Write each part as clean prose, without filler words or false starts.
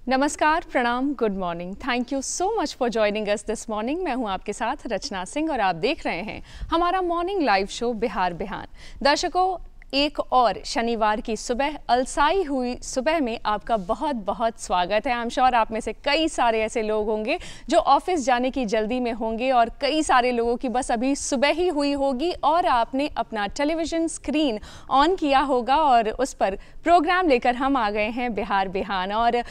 नमस्कार, प्रणाम, good morning. Thank you so much for joining us this morning. मैं हूं आपके साथ रचना सिंह और आप देख रहे हैं हमारा मॉर्निंग लाइव शो बिहार बिहान। दर्शकों, एक और शनिवार की सुबह, अलसाई हुई सुबह में आपका बहुत बहुत स्वागत है। आई एम श्योर आप में से कई सारे ऐसे लोग होंगे जो ऑफिस जाने की जल्दी में होंगे और कई सारे लोगों की बस अभी सुबह ही हुई होगी और आपने अपना टेलीविज़न स्क्रीन ऑन किया होगा और उस पर प्रोग्राम लेकर हम आ गए हैं बिहार बिहान। और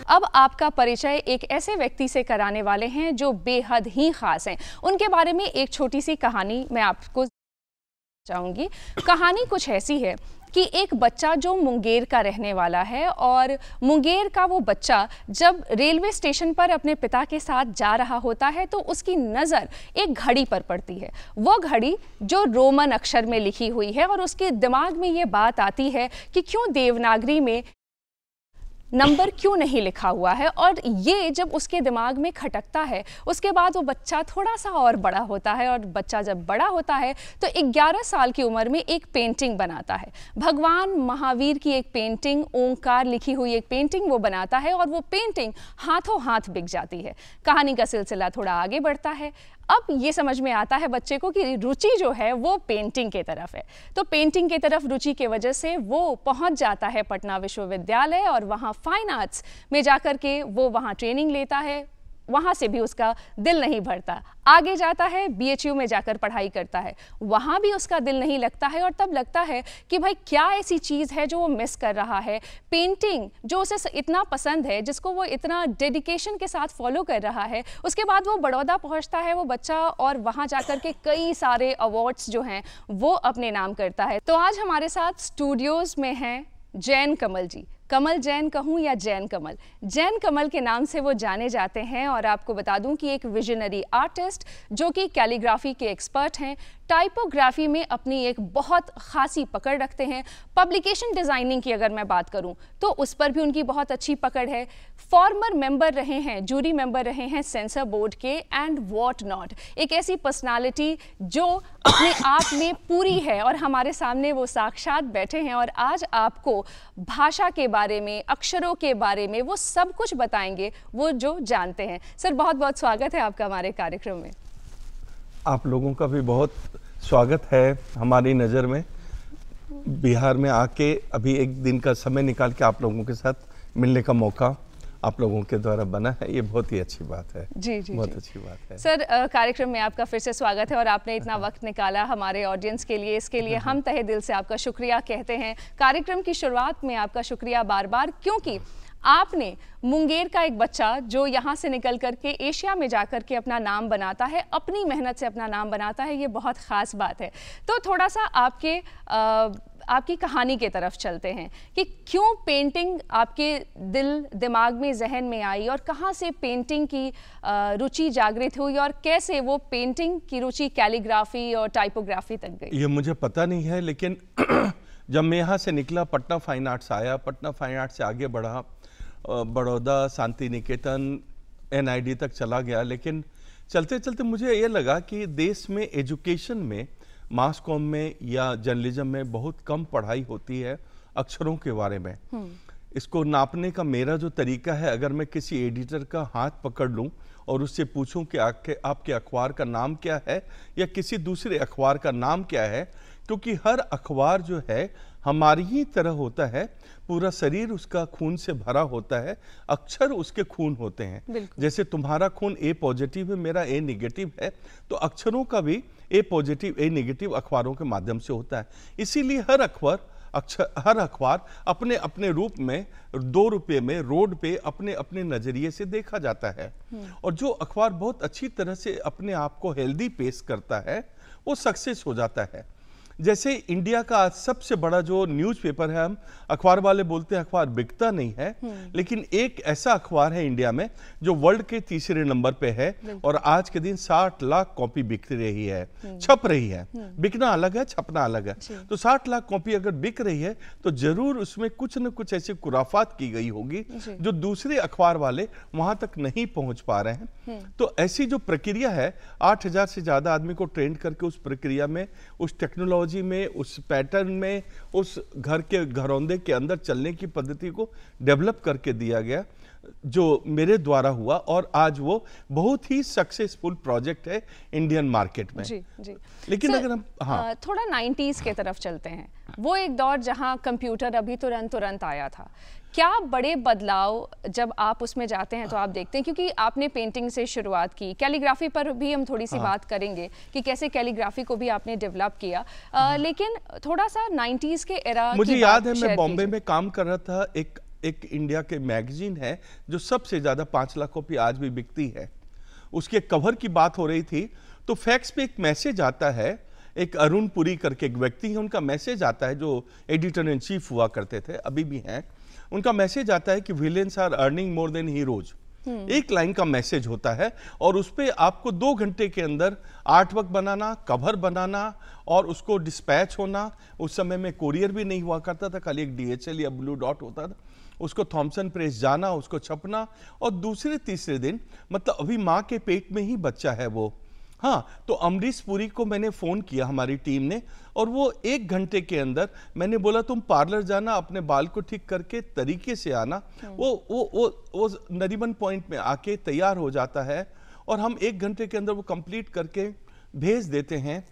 अब आपका परिचय एक ऐसे व्यक्ति से कराने वाले हैं जो बेहद ही खास हैं। उनके बारे में एक छोटी सी कहानी मैं आपको चाहूँगी। कहानी कुछ ऐसी है कि एक बच्चा जो मुंगेर का रहने वाला है और मुंगेर का वो बच्चा जब रेलवे स्टेशन पर अपने पिता के साथ जा रहा होता है तो उसकी नज़र एक घड़ी पर पड़ती है। वो घड़ी जो रोमन अक्षर में लिखी हुई है और उसके दिमाग में ये बात आती है कि क्यों देवनागरी में नंबर क्यों नहीं लिखा हुआ है। और ये जब उसके दिमाग में खटकता है उसके बाद वो बच्चा थोड़ा सा और बड़ा होता है और बच्चा जब बड़ा होता है तो 11 साल की उम्र में एक पेंटिंग बनाता है। भगवान महावीर की एक पेंटिंग, ओंकार लिखी हुई एक पेंटिंग वो बनाता है और वो पेंटिंग हाथों हाथ बिक जाती है। कहानी का सिलसिला थोड़ा आगे बढ़ता है। अब ये समझ में आता है बच्चे को कि रुचि जो है वो पेंटिंग के तरफ है। तो पेंटिंग की तरफ रुचि के वजह से वो पहुंच जाता है पटना विश्वविद्यालय और वहाँ फाइन आर्ट्स में जाकर के वो वहाँ ट्रेनिंग लेता है। वहाँ से भी उसका दिल नहीं भरता, आगे जाता है BHU में जाकर पढ़ाई करता है, वहाँ भी उसका दिल नहीं लगता है और तब लगता है कि भाई क्या ऐसी चीज़ है जो वो मिस कर रहा है। पेंटिंग जो उसे इतना पसंद है, जिसको वो इतना डेडिकेशन के साथ फॉलो कर रहा है। उसके बाद वो बड़ौदा पहुँचता है वो बच्चा और वहाँ जाकर के कई सारे अवार्ड्स जो हैं वो अपने नाम करता है। तो आज हमारे साथ स्टूडियोज़ में हैं जैन कमल जी। कमल जैन कहूँ या जैन कमल, जैन कमल के नाम से वो जाने जाते हैं। और आपको बता दूं कि एक विजनरी आर्टिस्ट जो कि कैलीग्राफी के एक्सपर्ट हैं, टाइपोग्राफी में अपनी एक बहुत खासी पकड़ रखते हैं। पब्लिकेशन डिज़ाइनिंग की अगर मैं बात करूं तो उस पर भी उनकी बहुत अच्छी पकड़ है। फॉर्मर मेंबर रहे हैं, जूरी मेंबर रहे हैं सेंसर बोर्ड के एंड वॉट नॉट। एक ऐसी पर्सनालिटी जो अपने आप में पूरी है और हमारे सामने वो साक्षात बैठे हैं और आज आपको भाषा के बारे में, अक्षरों के बारे में वो सब कुछ बताएंगे वो जो जानते हैं। सर, बहुत बहुत स्वागत है आपका हमारे कार्यक्रम में। आप लोगों का भी बहुत स्वागत है हमारी नज़र में। बिहार में आके अभी एक दिन का समय निकाल के आप लोगों के साथ मिलने का मौका आप लोगों के द्वारा बना है, ये बहुत ही अच्छी बात है। जी जी, बहुत अच्छी बात है। सर, कार्यक्रम में आपका फिर से स्वागत है और आपने इतना वक्त निकाला हमारे ऑडियंस के लिए, इसके लिए हम तहे दिल से आपका शुक्रिया कहते हैं। कार्यक्रम की शुरुआत में आपका शुक्रिया बार बार, क्योंकि आपने मुंगेर का एक बच्चा जो यहाँ से निकल करके एशिया में जाकर के अपना नाम बनाता है, अपनी मेहनत से अपना नाम बनाता है, ये बहुत ख़ास बात है। तो थोड़ा सा आपकी कहानी के तरफ चलते हैं कि क्यों पेंटिंग आपके दिमाग में, जहन में आई और कहाँ से पेंटिंग की रुचि जागृत हुई और कैसे वो पेंटिंग की रुचि कैलीग्राफी और टाइपोग्राफी तक गई? ये मुझे पता नहीं है, लेकिन जब मैं यहाँ से निकला, पटना फाइन आर्ट्स आया, पटना फाइन आर्ट्स से आगे बढ़ा, बड़ौदा, शांति निकेतन, NID तक चला गया। लेकिन चलते चलते मुझे ये लगा कि देश में एजुकेशन में, मास कॉम में या जर्नलिज्म में बहुत कम पढ़ाई होती है अक्षरों के बारे में। इसको नापने का मेरा जो तरीका है, अगर मैं किसी एडिटर का हाथ पकड़ लूं और उससे पूछूं कि आपके अखबार का नाम क्या है या किसी दूसरे अखबार का नाम क्या है, क्योंकि हर अखबार जो है हमारी ही तरह होता है, पूरा शरीर उसका खून से भरा होता है, अक्षर उसके खून होते हैं। जैसे तुम्हारा खून A पॉजिटिव है, मेरा A नेगेटिव है, तो अक्षरों का भी A पॉजिटिव A नेगेटिव अखबारों के माध्यम से होता है। इसीलिए हर अखबार अपने अपने रूप में 2 रुपये में रोड पे अपने अपने नजरिए से देखा जाता है। और जो अखबार बहुत अच्छी तरह से अपने आप को हेल्दी पेश करता है वो सक्सेस हो जाता है। जैसे इंडिया का आज सबसे बड़ा जो न्यूज़पेपर है, हम अखबार वाले बोलते हैं अखबार बिकता नहीं है, लेकिन एक ऐसा अखबार है इंडिया में जो वर्ल्ड के 3रे नंबर पे है और आज के दिन 60 लाख कॉपी बिक रही है, छप रही है। बिकना अलग है, छपना अलग है। तो 60 लाख कॉपी अगर बिक रही है तो जरूर उसमें कुछ न कुछ ऐसी कुराफात की गई होगी जो दूसरे अखबार वाले वहां तक नहीं पहुंच पा रहे हैं। तो ऐसी जो प्रक्रिया है, 8000 से ज्यादा आदमी को ट्रेन करके उस प्रक्रिया में, उस टेक्नोलॉजी टेक्नोलॉजी में, उस पैटर्न में, उस घर के घरौंदे के अंदर चलने की पद्धति को डेवलप करके दिया गया, जो मेरे द्वारा हुआ, और आज वो बहुत ही सक्सेसफुल प्रोजेक्ट है इंडियन मार्केट में। जी जी। लेकिन अगर हम थोड़ा 90s के तरफ चलते हैं, वो एक दौर जहां कंप्यूटर अभी तुरंत आया था, क्या बड़े बदलाव जब आप उसमें जाते हैं तो आप देखते हैं, क्योंकि आपने पेंटिंग से शुरुआत की, कैलीग्राफी पर भी हम थोड़ी सी बात करेंगे कि कैसे कैलीग्राफी को भी आपने डेवलप किया, लेकिन थोड़ा सा 90s के एरा मुझे याद है मैं बॉम्बे में काम कर रहा था, एक इंडिया के मैगजीन है जो सबसे ज्यादा 5 लाख कॉपी आज भी बिकती है, उसके कवर की बात हो रही थी, तो फैक्स पे एक मैसेज आता है, एक अरुण पुरी करके एक व्यक्ति है, उनका मैसेज आता है, जो एडिटर इन चीफ हुआ करते थे, अभी भी हैं, उनका मैसेज आता है कि villains are earning more than heroes. एक लाइन का मैसेज होता है, और उस पे आपको 2 घंटे के अंदर आर्ट वर्क बनाना, कवर बनाना और उसको डिस्पैच होना। उस समय में कोरियर भी नहीं हुआ करता था, खाली एक DHL या ब्लू डॉट होता था, उसको थॉमसन प्रेस जाना, उसको छपना, और दूसरे तीसरे दिन, मतलब अभी माँ के पेट में ही बच्चा है वो। हाँ, तो अमरीश पुरी को मैंने फ़ोन किया हमारी टीम ने, और वो 1 घंटे के अंदर, मैंने बोला तुम पार्लर जाना, अपने बाल को ठीक करके तरीके से आना, वो नरीमन पॉइंट में आके तैयार हो जाता है, और हम 1 घंटे के अंदर वो कंप्लीट करके भेज देते हैं।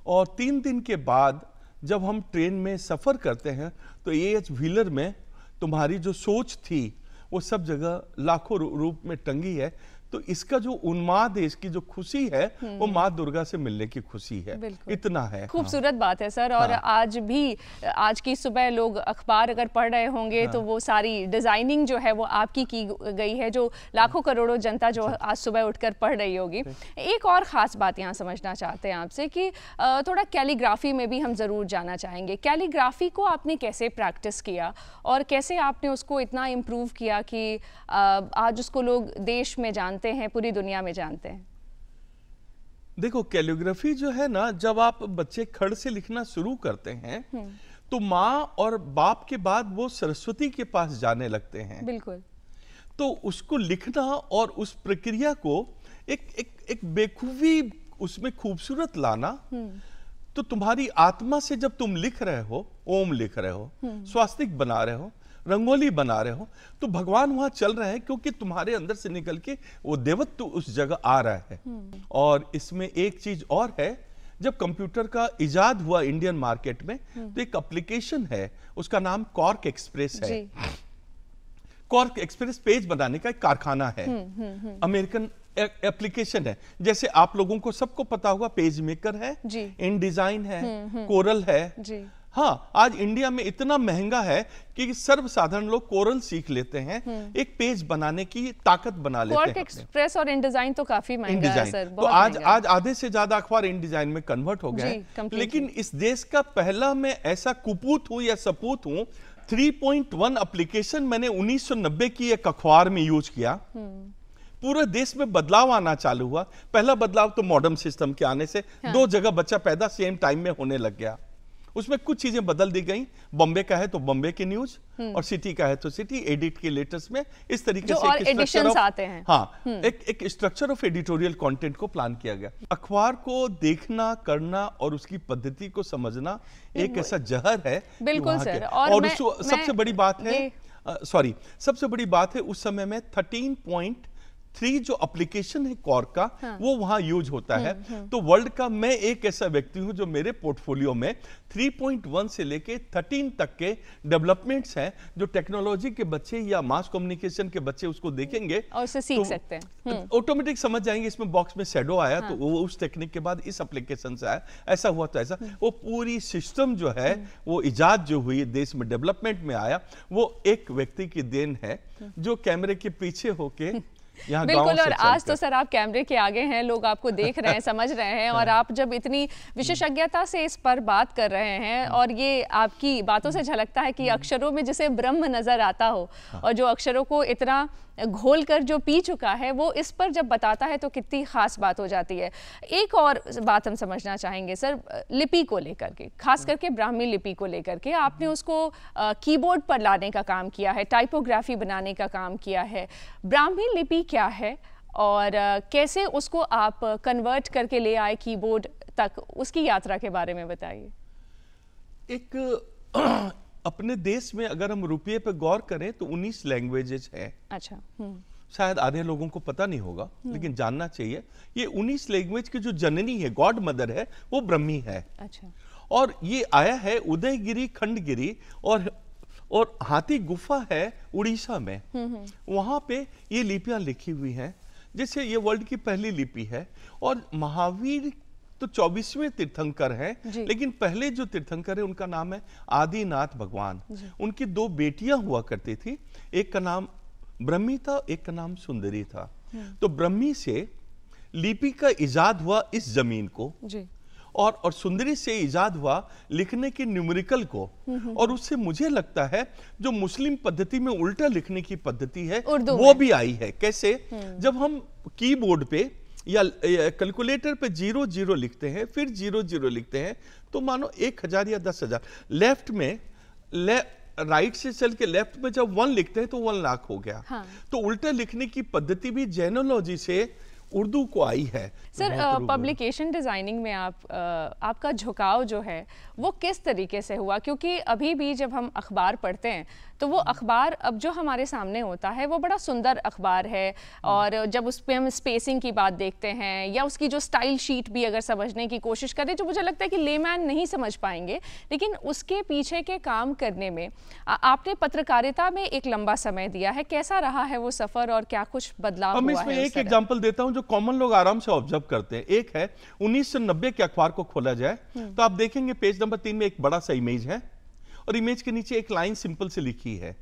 और 3 दिन के बाद जब हम ट्रेन में सफ़र करते हैं, तो AH व्हीलर में तुम्हारी जो सोच थी वो सब जगह लाखों रूप में टंगी है। तो इसका जो उन्माद है, इसकी जो खुशी है, वो माँ दुर्गा से मिलने की खुशी है, इतना है। खूबसूरत बात है सर। और आज भी, आज की सुबह लोग अखबार अगर पढ़ रहे होंगे तो वो सारी डिजाइनिंग जो है वो आपकी की गई है, जो लाखों करोड़ों जनता जो आज सुबह उठकर पढ़ रही होगी। एक और ख़ास बात यहाँ समझना चाहते हैं आपसे कि थोड़ा कैलीग्राफी में भी हम ज़रूर जाना चाहेंगे। कैलीग्राफी को आपने कैसे प्रैक्टिस किया और कैसे आपने उसको इतना इम्प्रूव किया कि आज उसको लोग देश में जानते हैं, पूरी दुनिया में जानते हैं? देखो, कैलिग्राफी जो है ना, जब आप बच्चे खड़ से लिखना शुरू करते हैं तो माँ और बाप के बाद वो सरस्वती के पास जाने लगते हैं। बिल्कुल। तो उसको लिखना और उस प्रक्रिया को एक बेखूबी उसमें खूबसूरत लाना, तो तुम्हारी आत्मा से जब तुम लिख रहे हो, ओम लिख रहे हो, स्वास्तिक बना रहे हो, रंगोली बना रहे हो, तो भगवान वहां चल रहे हैं, क्योंकि तुम्हारे अंदर से निकल के वो देवत्व उस जगह आ रहा है। और इसमें एक चीज और है, जब कंप्यूटर का इजाद हुआ इंडियन मार्केट में, तो एक एप्लीकेशन है, उसका नाम कॉर्क एक्सप्रेस है। कॉर्क एक्सप्रेस पेज बनाने का एक कारखाना है, अमेरिकन एप्लीकेशन है। जैसे आप लोगों को सबको पता होगा, पेज मेकर है, इन डिजाइन है, कोरल है जी। हाँ, आज इंडिया में इतना महंगा है कि सर्वसाधारण लोग कोरल सीख लेते हैं, एक पेज बनाने की ताकत बना लेते हैं। कॉर्क एक्सप्रेस और इन डिजाइन तो काफी महंगा है सर, तो आज आधे से ज्यादा अखबार इन डिजाइन में कन्वर्ट हो गए। लेकिन इस देश का पहला मैं ऐसा कुपूत हूं या सपूत हूं, 3.1 एप्लीकेशन मैंने 1990 की एक अखबार में यूज किया। पूरे देश में बदलाव आना चालू हुआ। पहला बदलाव तो मॉडर्न सिस्टम के आने से 2 जगह बच्चा पैदा सेम टाइम में होने लग गया। उसमें कुछ चीजें बदल दी गई, बॉम्बे का है तो बॉम्बे की न्यूज, और सिटी का है तो सिटी, एडिट के लेटर्स में इस तरीके से एक एडिशंस आते हैं। हाँ, एक स्ट्रक्चर ऑफ एडिटोरियल कंटेंट को प्लान किया गया। अखबार को देखना, करना और उसकी पद्धति को समझना एक ऐसा जहर है। बिल्कुल सर। और सबसे बड़ी बात है, सबसे बड़ी बात है, उस समय में 13.3 जो एप्लीकेशन है कॉर्क का, वो वहां यूज होता है। तो वर्ल्ड का मैं एक ऐसा व्यक्ति हूं जो मेरे पोर्टफोलियो में 3.1 से लेके 13 तक के डेवलपमेंट्स हैं, जो टेक्नोलॉजी के बच्चे या मास कम्युनिकेशन के बच्चे उसको देखेंगे और उससे सीख सकते हैं, ऑटोमेटिक समझ जाएंगे। इसमें बॉक्स में शैडो आया तो वो उस टेक्निक के बाद इस एप्लीकेशन से आया, ऐसा हुआ तो ऐसा। वो पूरी सिस्टम जो है, वो इजाद जो हुई देश में, डेवलपमेंट में आया, वो एक व्यक्ति की देन है जो कैमरे के पीछे होके बिल्कुल। और आज तो सर आप कैमरे के आगे हैं, लोग आपको देख रहे हैं, समझ रहे हैं, और आप जब इतनी विशेषज्ञता से इस पर बात कर रहे हैं, और ये आपकी बातों से झलकता है कि अक्षरों में जिसे ब्रह्म नजर आता हो, और जो अक्षरों को इतना घोल कर जो पी चुका है, वो इस पर जब बताता है तो कितनी खास बात हो जाती है। एक और बात हम समझना चाहेंगे सर, लिपि को लेकर के, खास करके ब्राह्मी लिपि को लेकर के, आपने उसको कीबोर्ड पर लाने का काम किया है, टाइपोग्राफी बनाने का काम किया है। ब्राह्मी लिपि क्या है और कैसे उसको आप कन्वर्ट करके ले आए कीबोर्ड तक, उसकी यात्रा के बारे में बताइए। एक अपने देश में अगर हम रुपये पे गौर करें तो 19 लैंग्वेजेस हैं। अच्छा। शायद आधे लोगों को पता नहीं होगा, लेकिन जानना चाहिए। ये 19 लैंग्वेज की जो जननी है, गॉड मदर है, वो ब्रह्मी है। अच्छा। और ये आया है उदयगिरी, खंडगिरी और हाथी गुफा है उड़ीसा में। वहां पे ये लिपियां लिखी हुई हैं। जैसे ये वर्ल्ड की पहली लिपि है। और महावीर तो 24वें तीर्थंकर हैं, लेकिन पहले जो तीर्थंकर है उनका नाम है आदिनाथ भगवान। उनकी 2 बेटियां हुआ करती थी, एक का नाम ब्रह्मी था, एक का नाम सुंदरी था। तो ब्रह्मी से लिपि का इजाद हुआ इस जमीन को जी। और सुंदरी से इजाद हुआ लिखने के न्यूमेरिकल को। और उससे मुझे लगता है जो मुस्लिम पद्धति में उल्टा लिखने की पद्धति है वो भी आई है। कैसे? जब हम कीबोर्ड पे या कैलकुलेटर पे 00 लिखते हैं, फिर 00 लिखते हैं, तो मानो 1000 या 10,000। लेफ्ट में राइट से चल के लेफ्ट में जब 1 लिखते हैं तो 1 लाख हो गया। हाँ। तो उल्टा लिखने की पद्धति भी जेनोलॉजी से उर्दू को आई है। सर, पब्लिकेशन डिजाइनिंग में आपका झुकाव जो है वो किस तरीके से हुआ? क्योंकि अभी भी जब हम अखबार पढ़ते हैं तो वो अखबार अब जो हमारे सामने होता है वो बड़ा सुंदर अखबार है, और जब उस पर हम स्पेसिंग की बात देखते हैं या उसकी जो स्टाइल शीट भी अगर समझने की कोशिश करें, जो मुझे लगता है कि लेमैन नहीं समझ पाएंगे, लेकिन उसके पीछे के काम करने में आपने पत्रकारिता में एक लंबा समय दिया है। कैसा रहा है वो सफर और क्या कुछ बदलाव हुआ है? मैं इसमें एक एग्जांपल देता हूं जो कॉमन लोग आराम से ऑब्जर्व करते हैं। एक है 1990 के अखबार को खोला जाए तो आप देखेंगे पेज नंबर 3 में एक बड़ा सा इमेज है और इमेज के नीचे एक लाइन सिंपल से लिखी है।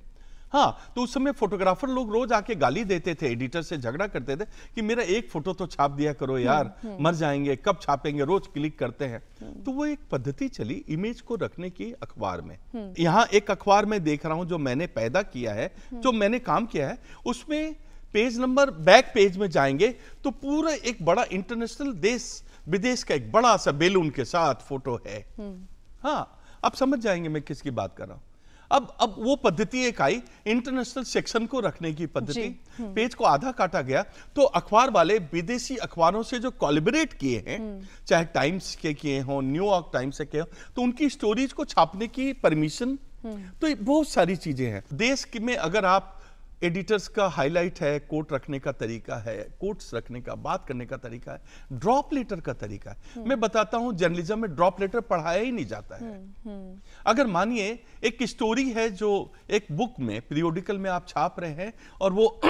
हाँ, तो उस समय फोटोग्राफर लोग रोज आके गाली देते थे, एडिटर से झगड़ा करते थे कि मेरा एक फोटो तो छाप दिया करो यार, मर जाएंगे, कब छापेंगे, रोज क्लिक करते हैं। तो वो एक पद्धति चली इमेज को रखने की अखबार में। यहाँ एक अखबार में देख रहा हूं जो मैंने पैदा किया है, जो मैंने काम किया है, उसमें पेज नंबर बैक पेज में जाएंगे तो पूरा एक बड़ा इंटरनेशनल देश विदेश का एक बड़ा सा बेलून के साथ फोटो है। हाँ, आप समझ जाएंगे मैं किसकी बात कर रहा हूं। अब वो पद्धति एक आई इंटरनेशनल सेक्शन को रखने की पद्धति। पेज को आधा काटा गया तो अखबार वाले विदेशी अखबारों से जो कोलैबोरेट किए हैं, चाहे टाइम्स के किए हों, न्यूयॉर्क टाइम्स से किए हों, तो उनकी स्टोरीज को छापने की परमिशन, तो बहुत सारी चीजें हैं। देश में अगर आप एडिटर्स का हाईलाइट है, कोट रखने का तरीका है, कोट्स रखने का, बात करने का तरीका है, ड्रॉप लेटर का तरीका है। मैं बताता हूं जर्नलिज्म में ड्रॉप लेटर पढ़ाया ही नहीं जाता है। अगर मानिए एक स्टोरी है जो एक बुक में, पीरियोडिकल में आप छाप रहे हैं और वो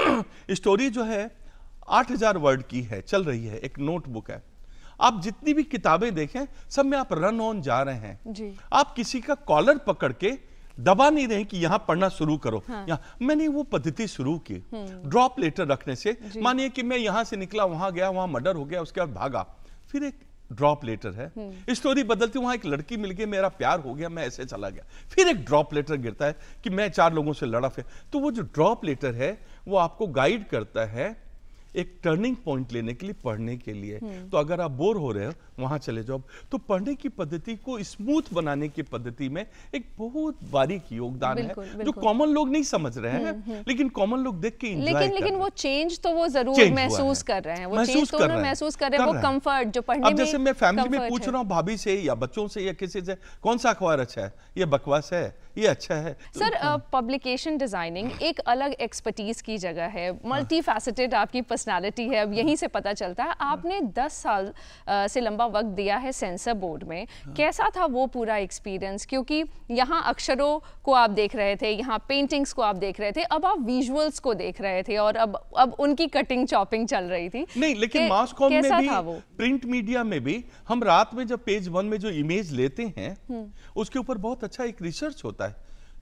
स्टोरी जो है 8000 वर्ड की है, चल रही है, एक नोटबुक है। आप जितनी भी किताबें देखें सब में आप रन ऑन जा रहे हैं जी। आप किसी का कॉलर पकड़ के दबा नहीं रहे कि यहां पढ़ना शुरू करो। हाँ। मैंने वो पद्धति शुरू की ड्रॉप लेटर रखने से। मानिए कि मैं यहां से निकला, वहां गया, वहां मर्डर हो गया, उसके बाद भागा, फिर एक ड्रॉप लेटर है, स्टोरी बदलती, वहां एक लड़की मिल गई, मेरा प्यार हो गया, मैं ऐसे चला गया, फिर एक ड्रॉप लेटर गिरता है कि मैं 4 लोगों से लड़ा। फिर तो वो जो ड्रॉप लेटर है वो आपको गाइड करता है एक टर्निंग पॉइंट लेने के लिए, पढ़ने के लिए। तो अगर आप बोर हो रहे हो वहां चले जाओ। तो पढ़ने की पद्धति को स्मूथ बनाने की पद्धति में एक बहुत बारीक योगदान है जो कॉमन लोग नहीं समझ रहे हैं, लेकिन कॉमन लोग देख के एंजॉय कर रहे हैं। लेकिन वो चेंज तो वो जरूर महसूस कर रहे हैं, वो चेंज तो उन्हें महसूस कर रहे हैं, वो कंफर्ट जो पढ़ने में। अब जैसे मैं फैमिली में पूछ रहा हूँ भाभी से या बच्चों से या किसी से, कौन सा अखबार अच्छा है, ये बकवास है, ये अच्छा है। सर, पब्लिकेशन डिजाइनिंग एक अलग एक्सपर्टीज की जगह है, मल्टी फैसेटेड आपकी पर्सनालिटी है। अब यहीं से पता चलता है आपने 10 साल से लंबा वक्त दिया है सेंसर बोर्ड में। कैसा था वो पूरा एक्सपीरियंस? क्योंकि यहाँ अक्षरों को आप देख रहे थे, यहाँ पेंटिंग्स को आप देख रहे थे, अब आप विजुअल्स को देख रहे थे और अब उनकी कटिंग चॉपिंग चल रही थी। नहीं, लेकिन मास कॉम में भी, प्रिंट मीडिया में भी हम रात में जब पेज 1 में जो इमेज लेते हैं उसके ऊपर बहुत अच्छा एक रिसर्च होता है।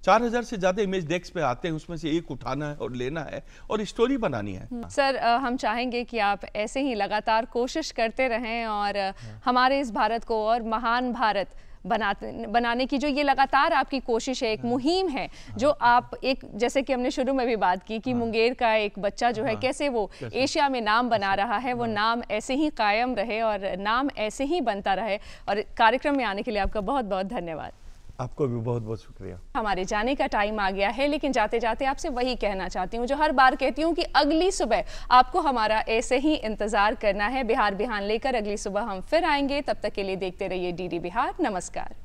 4000 से ज्यादा इमेज डेस्क पे आते हैं, उसमें से एक उठाना है और लेना है और स्टोरी बनानी है। सर, हम चाहेंगे कि आप ऐसे ही लगातार कोशिश करते रहें और हमारे इस भारत को और महान भारत बनाने की जो ये लगातार आपकी कोशिश है, एक मुहिम है जो आप एक, जैसे कि हमने शुरू में भी बात की कि मुंगेर का एक बच्चा जो है कैसे वो एशिया में नाम बना रहा है, वो नाम ऐसे ही कायम रहे और नाम ऐसे ही बनता रहे। और कार्यक्रम में आने के लिए आपका बहुत बहुत धन्यवाद। आपको भी बहुत बहुत शुक्रिया। हमारे जाने का टाइम आ गया है, लेकिन जाते जाते आपसे वही कहना चाहती हूँ जो हर बार कहती हूँ कि अगली सुबह आपको हमारा ऐसे ही इंतजार करना है। बिहार बिहान लेकर अगली सुबह हम फिर आएंगे। तब तक के लिए देखते रहिए डीडी बिहार। नमस्कार।